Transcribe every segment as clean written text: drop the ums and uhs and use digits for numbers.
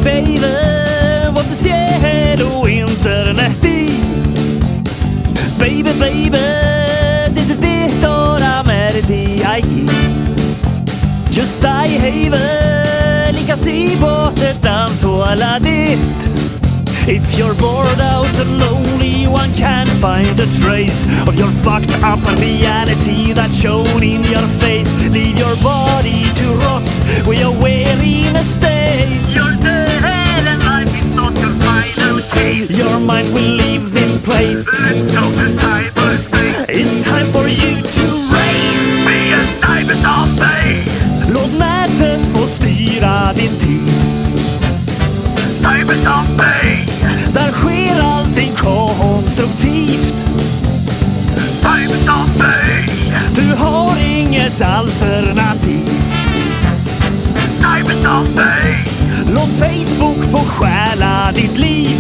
baby, vad det cielo internet i. Baby, baby, det ora merdi ai. Just I have lika si bort dans alla ditt. If you're bored out and lonely, one can't find a trace of your fucked up reality that's shown in your face. Leave your body to rot where you're wearing a stays. You're dead and life is not your final case. Your mind will leave this place. It's time for you to raise. Be a diamond of day. Låt nätet få styra din tid. Diamond of day. Där sker allting konstruktivt. Diamond of day. Du har inget alternativ. Diamond of day. Låt Facebook få stjäla ditt liv.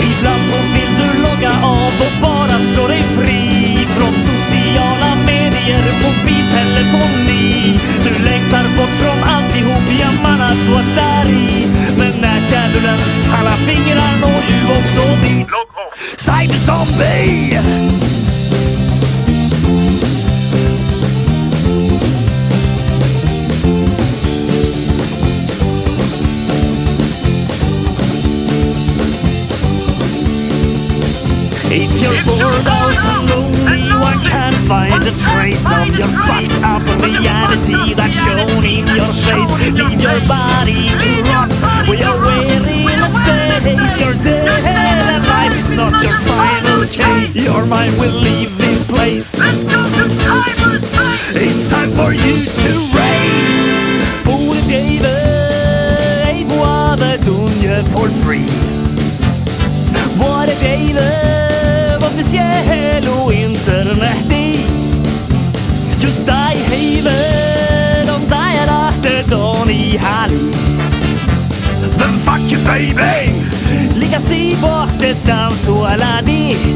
Ibland så vill du logga av och bara slå dig fri från sociala medier, mobiltelefoni. Du längtar bort från alltihop, jammannat och Atari. Men när djävulens kalla fingrar når ju också dit. Cyberzombie! If you're bored out and lonely, one can't find a trace of your fucked up reality that's shown in your face. Leave your body to rot where you're wearing a stays. You're dead and life is not your final case. Your mind will leave this place. It's time for you to raise. Borde baby, ej boade dunje for free. Borde baby, cielo internet i. Just I have de där att dagen i halv. Then fuck you baby. Lika si bort ett dans och alla ditt.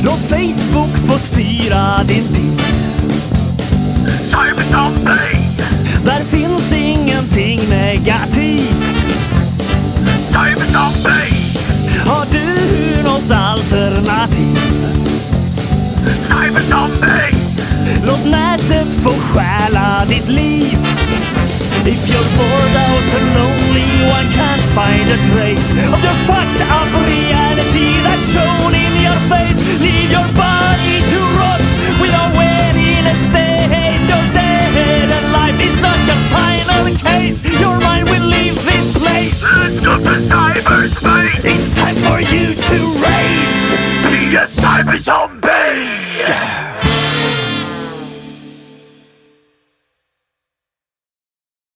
Låt Facebook få styra din tid. Diamond of day. Där finns ingenting negativt. Diamond of day. Har du något alternativ? Diamond of day. Låt nätet få stjäla ditt liv. If you're bored out and lonely, one can't find a trace of your fucked up reality that's shown in your face. Leave your body to rot without wearing a stays. You're dead and life is not your final case. Your mind will leave this place. It's time for you to raise. Be a cyber zombie.